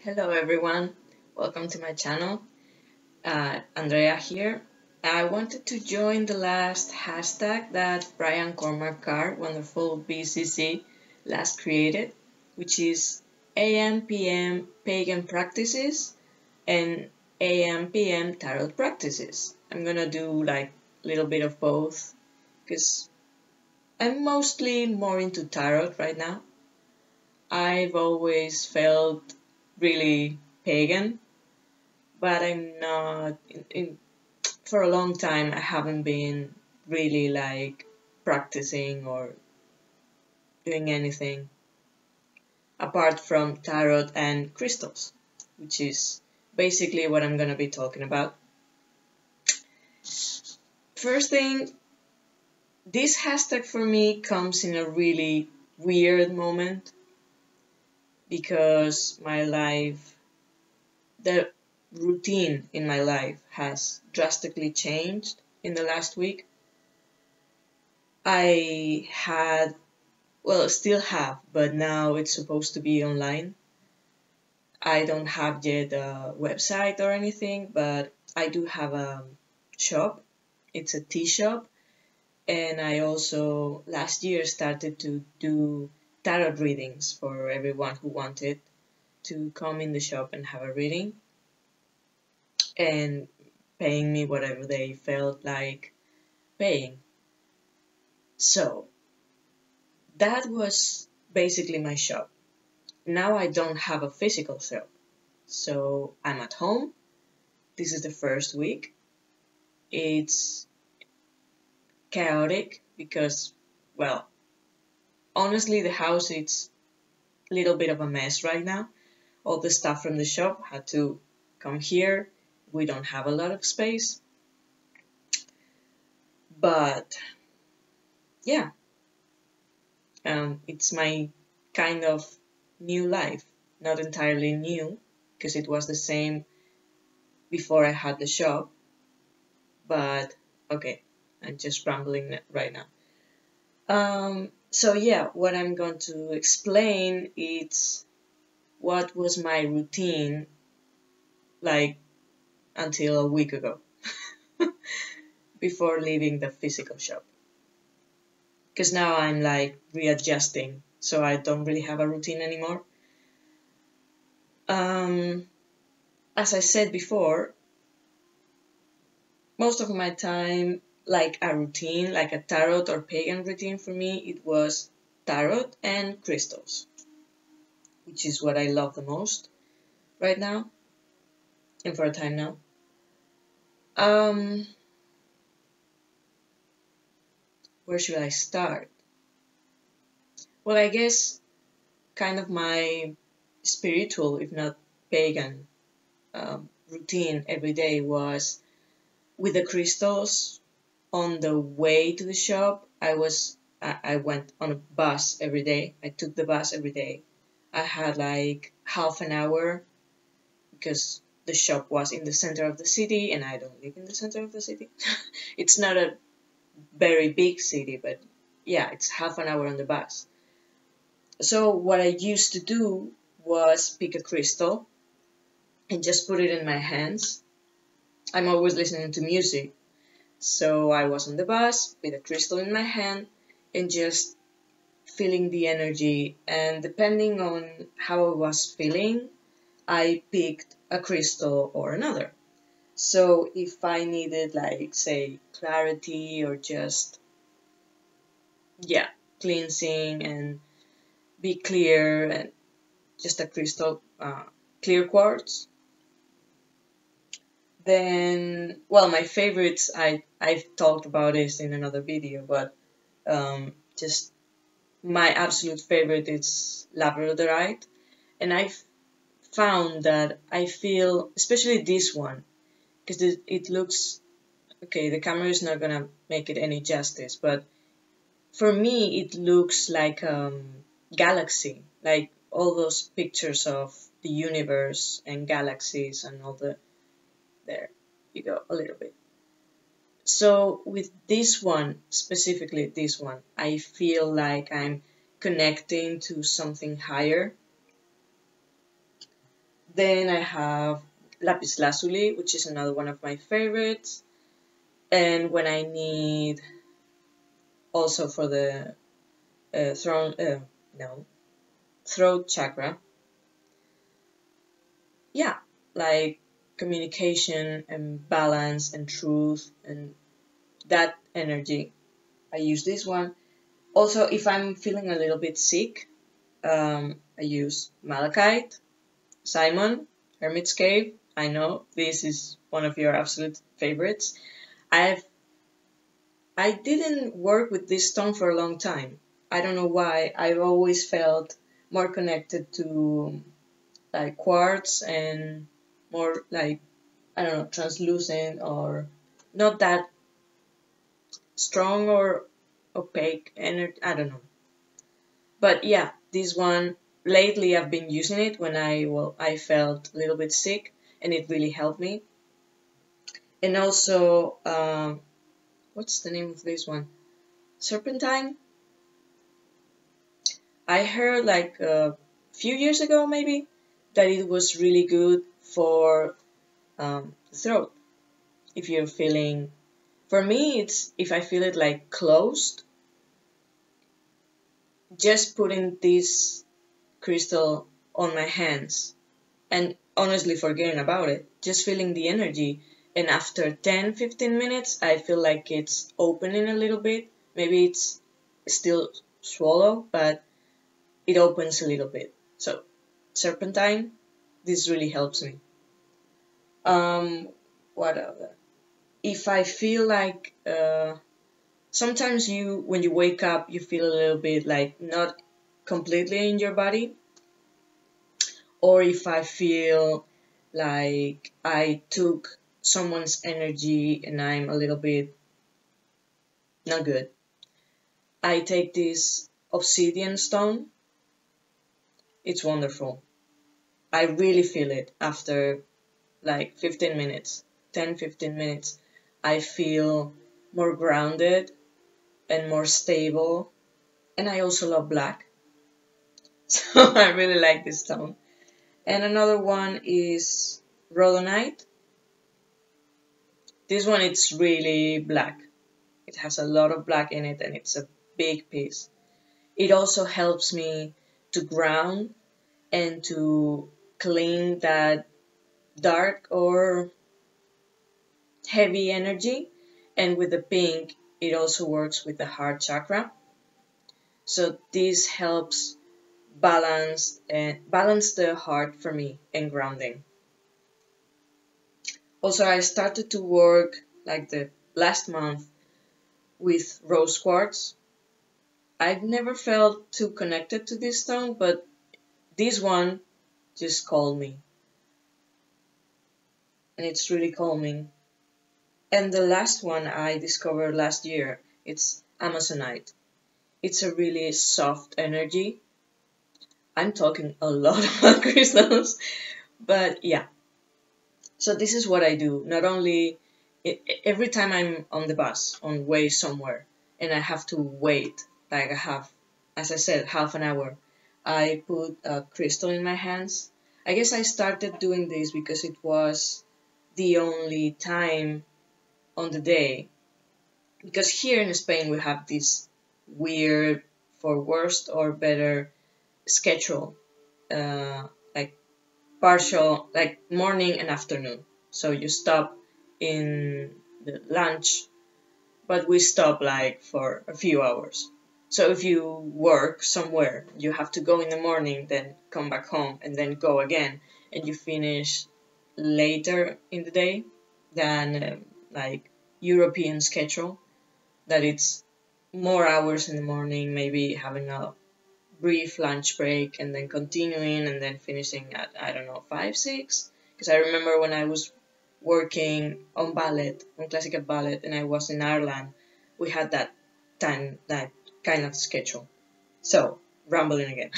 Hello everyone, welcome to my channel. Andrea here. I wanted to join the last hashtag that Cormack Carr, wonderful BCC, last created, which is AM/PM Pagan practices and AM/PM tarot practices. I'm gonna do like a little bit of both because I'm mostly more into tarot right now. I've always felt really pagan, but I'm not for a long time I haven't been really like practicing or doing anything apart from tarot and crystals, which is basically what I'm going to be talking about. First thing, this hashtag for me comes in a really weird moment because my life, the routine in my life has drastically changed in the last week. I had, well, still have, but now it's supposed to be online. I don't have yet a website or anything, but I do have a shop. It's a tea shop. And I also last year started to do tarot readings for everyone who wanted to come in the shop and have a reading and paying me whatever they felt like paying. So that was basically my shop. Now I don't have a physical shop, so I'm at home. This is the first week. It's chaotic because, well, honestly, the house is a little bit of a mess right now. All the stuff from the shop had to come here. We don't have a lot of space. But yeah, it's my kind of new life. Not entirely new, because it was the same before I had the shop. But okay, I'm just rambling right now. So yeah, what I'm going to explain is what was my routine like until a week ago before leaving the physical shop. Because now I'm like readjusting, so I don't really have a routine anymore. As I said before, most of my time, like a routine, like a tarot or pagan routine for me, it was tarot and crystals, which is what I love the most right now and for a time now. Where should I start? Well, I guess kind of my spiritual, if not pagan, routine every day was with the crystals. On the way to the shop, I went on a bus every day. I took the bus every day. I had like half an hour because the shop was in the center of the city and I don't live in the center of the city. It's not a very big city, but yeah, it's half an hour on the bus. So what I used to do was pick a crystal and just put it in my hands. I'm always listening to music. So I was on the bus with a crystal in my hand and just feeling the energy. And depending on how I was feeling, I picked a crystal or another. So if I needed, like, say, clarity or just, yeah, cleansing and be clear and just a crystal, clear quartz, then, well, my favorites, I've talked about this in another video, but just my absolute favorite is labradorite. And I've found that I feel, especially this one, because it looks, okay, the camera is not gonna make it any justice, but for me it looks like galaxy, like all those pictures of the universe and galaxies and all the, there you go, a little bit. So with this one, specifically this one, I feel like I'm connecting to something higher. Then I have lapis lazuli, which is another one of my favorites. And when I need also for the throat chakra, yeah, like communication and balance and truth and that energy, I use this one. Also, if I'm feeling a little bit sick, I use malachite, Simon, Hermit's Cave. I know this is one of your absolute favorites. I didn't work with this stone for a long time. I don't know why. I've always felt more connected to like quartz and more like, I don't know, translucent or not that strong or opaque energy. I don't know. But yeah, this one lately I've been using it when I felt a little bit sick and it really helped me. And also, what's the name of this one? Serpentine. I heard like a few years ago maybe that it was really good for the throat. If you're feeling, for me, it's if I feel it like closed, just putting this crystal on my hands and honestly forgetting about it, just feeling the energy. And after 10-15 minutes, I feel like it's opening a little bit. Maybe it's still swallow, but it opens a little bit. So, serpentine, this really helps me. What other? If I feel like sometimes when you wake up, you feel a little bit like not completely in your body, or if I feel like I took someone's energy and I'm a little bit not good, I take this obsidian stone. It's wonderful. I really feel it after like 15 minutes, 10-15 minutes. I feel more grounded and more stable. And I also love black. So I really like this stone. And another one is rhodonite. This one it's really black. It has a lot of black in it and it's a big piece. It also helps me to ground and to clean that dark or heavy energy. And with the pink, it also works with the heart chakra. So this helps balance the heart for me and grounding. Also, I started to work like the last month with rose quartz. I've never felt too connected to this stone, but this one just called me. And it's really calming. And the last one I discovered last year, it's Amazonite. It's a really soft energy. I'm talking a lot about crystals, but yeah. So this is what I do. Not only every time I'm on the bus, on way somewhere, and I have to wait, like I have, as I said, half an hour, I put a crystal in my hands. I guess I started doing this because it was the only time on the day. Because here in Spain we have this weird, for worst or better, schedule, like partial, like morning and afternoon. So you stop in the lunch, but we stop like for a few hours. So if you work somewhere, you have to go in the morning, then come back home, and then go again, and you finish later in the day than like European schedule, that it's more hours in the morning, maybe having a brief lunch break and then continuing and then finishing at, I don't know, 5, 6. Because I remember when I was working on ballet, on classical ballet, and I was in Ireland, we had that kind of schedule. So, rambling again.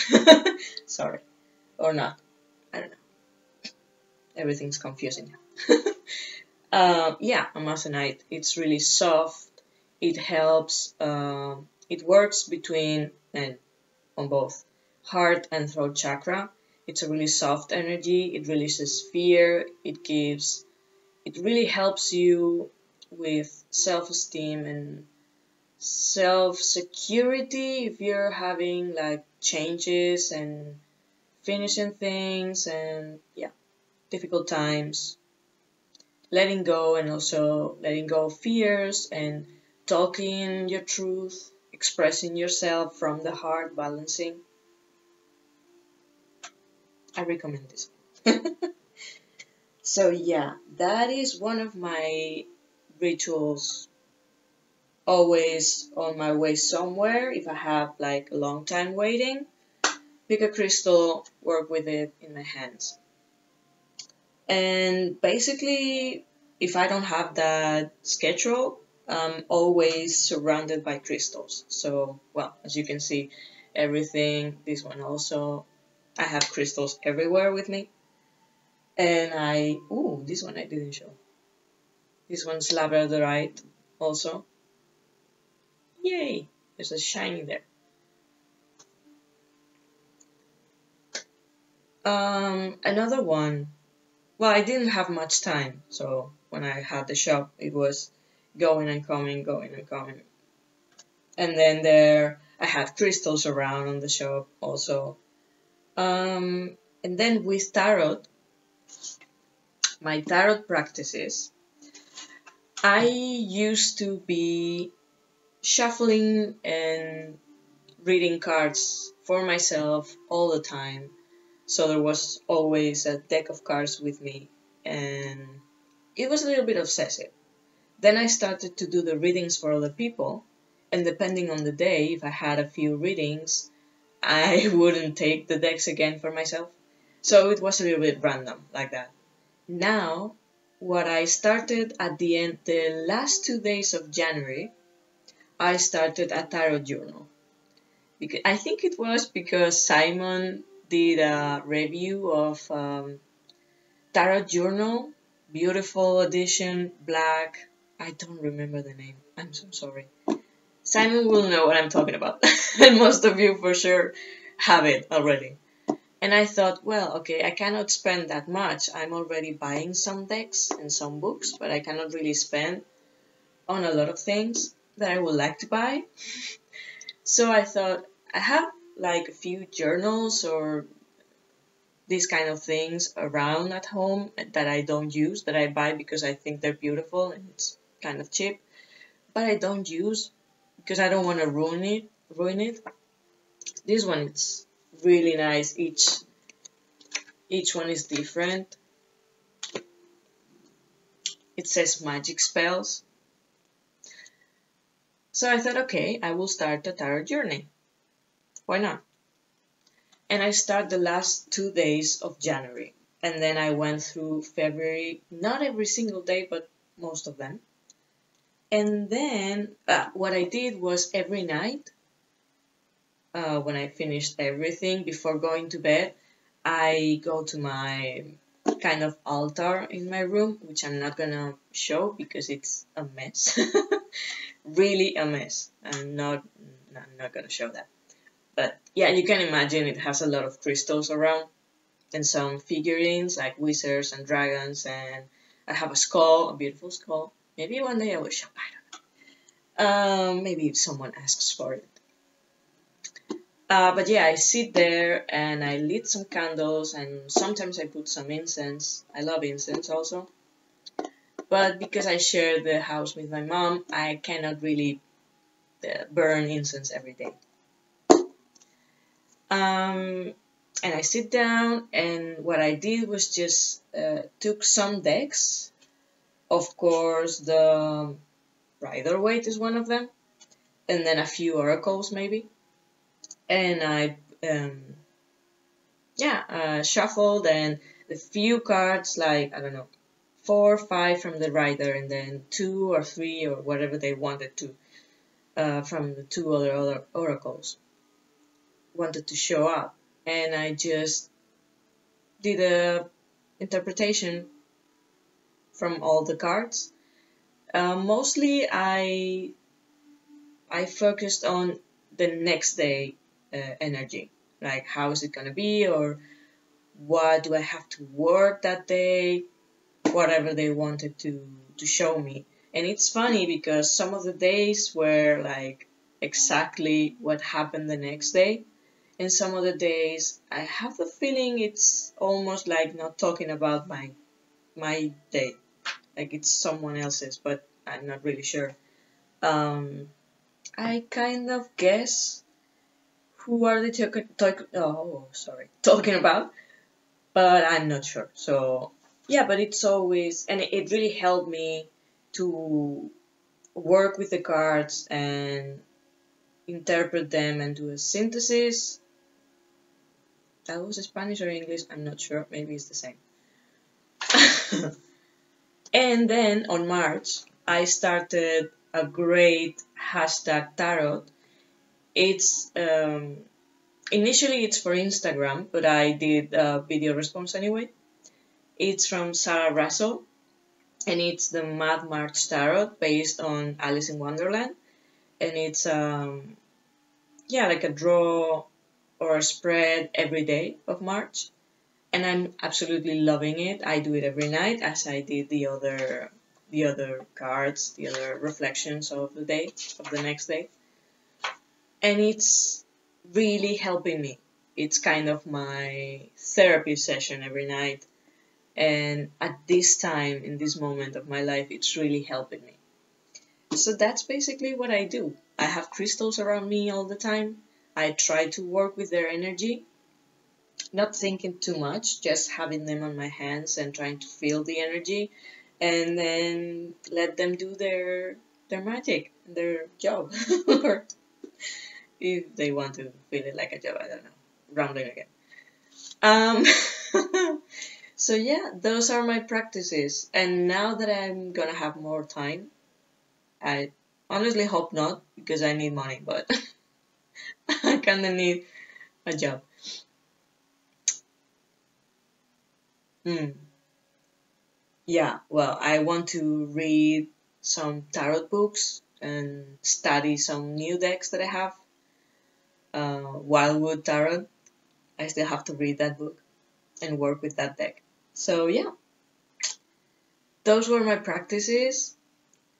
Sorry. Or not. I don't know. Everything's confusing now. Yeah, Amazonite. It's really soft. It helps. It works between and on both heart and throat chakra, It's a really soft energy. It releases fear. It really helps you with self-esteem and self-security if you're having like changes and finishing things and yeah, difficult times. Letting go and also letting go of fears and talking your truth, expressing yourself from the heart, balancing. I recommend this. So yeah, that is one of my rituals. Always on my way somewhere, if I have like a long time waiting, pick a crystal, work with it in my hands. And basically, if I don't have that schedule, I'm always surrounded by crystals. So, well, as you can see, everything, this one also, I have crystals everywhere with me. And this one I didn't show. This one's labradorite also. Yay! There's a shiny there. Another one. Well, I didn't have much time, so when I had the shop, it was going and coming, going and coming. And then I had crystals around on the shop also. And then with tarot, my tarot practices, I used to be shuffling and reading cards for myself all the time. So there was always a deck of cards with me, and it was a little bit obsessive. Then I started to do the readings for other people, and depending on the day, if I had a few readings, I wouldn't take the decks again for myself. So it was a little bit random like that. Now, what I started at the last 2 days of January, I started a tarot journal. Because I think it was because Simon did a review of tarot journal, beautiful edition, black. I don't remember the name. I'm so sorry. Simon will know what I'm talking about. And most of you for sure have it already. And I thought, well, okay, I cannot spend that much. I'm already buying some decks and some books, but I cannot really spend on a lot of things that I would like to buy. So I thought, I have like a few journals or these kind of things around at home that I don't use, that I buy because I think they're beautiful and it's kind of cheap, but I don't use because I don't want to ruin it. This one is really nice. Each one is different. It says magic spells. So I thought, okay, I will start a tarot journey. Why not? And I start the last 2 days of January. And then I went through February, not every single day, but most of them. And then what I did was every night, when I finished everything before going to bed, I go to my kind of altar in my room, which I'm not gonna show because it's a mess. Really a mess. I'm not gonna show that. But yeah, you can imagine it has a lot of crystals around and some figurines like wizards and dragons, and I have a skull, a beautiful skull. Maybe one day I will show. I don't know. Maybe if someone asks for it. But yeah, I sit there and I lit some candles and sometimes I put some incense. I love incense also. But because I share the house with my mom, I cannot really burn incense every day. And I sit down, and what I did was just took some decks. Of course, the Rider-Waite is one of them, and then a few oracles maybe. And I shuffled, and the few cards, like, I don't know, 4 or 5 from the Rider, and then 2 or 3 or whatever they wanted to from the 2 other oracles wanted to show up. And I just did a interpretation from all the cards. Mostly I focused on the next day energy, like how is it gonna be, or what do I have to work that day, whatever they wanted to show me. And it's funny because some of the days were like exactly what happened the next day, and some of the days I have the feeling it's almost like not talking about my day, like it's someone else's, but I'm not really sure. I kind of guess who are they talking about, but I'm not sure. So yeah, but it's always, and it really helped me to work with the cards and interpret them and do a synthesis. That was Spanish or English, I'm not sure, maybe it's the same. And then on March, I started a great hashtag tarot. It's initially it's for Instagram, but I did a video response anyway. It's from Sarah Russell, and it's the Mad March Tarot based on Alice in Wonderland, and it's like a draw or a spread every day of March, and I'm absolutely loving it. I do it every night, as I did the other cards, the other reflections of the day, of the next day, and it's really helping me. It's kind of my therapy session every night, and at this time, in this moment of my life, it's really helping me. So that's basically what I do. I have crystals around me all the time. I try to work with their energy, not thinking too much, just having them on my hands and trying to feel the energy, and then let them do their magic, their job. Or if they want to feel it like a job, I don't know. Rambling again. So yeah, those are my practices. And now that I'm gonna have more time, I honestly hope not, because I need money, but I kinda need a job. Yeah, well, I want to read some tarot books and study some new decks that I have. Wildwood Tarot, I still have to read that book and work with that deck. So yeah, those were my practices,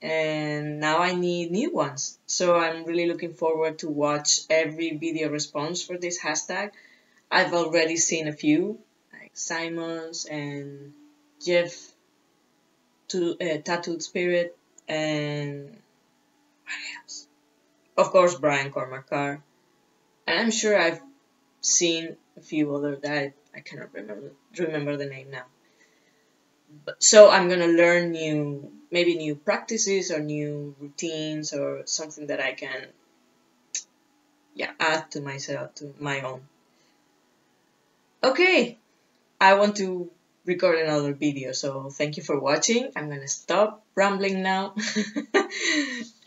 and now I need new ones. So I'm really looking forward to watch every video response for this hashtag. I've already seen a few, like Simon's and Jeff Tattooed Spirit, and what else? Of course, Brian Cormack Carr. And I'm sure I've seen a few other that I cannot remember the name now. So I'm gonna learn maybe new practices or new routines or something that I can, add to myself, to my own. Okay, I want to record another video, so thank you for watching. I'm gonna stop rambling now.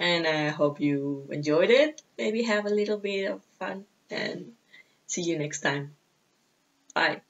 And I hope you enjoyed it. Maybe have a little bit of fun, and see you next time. Bye.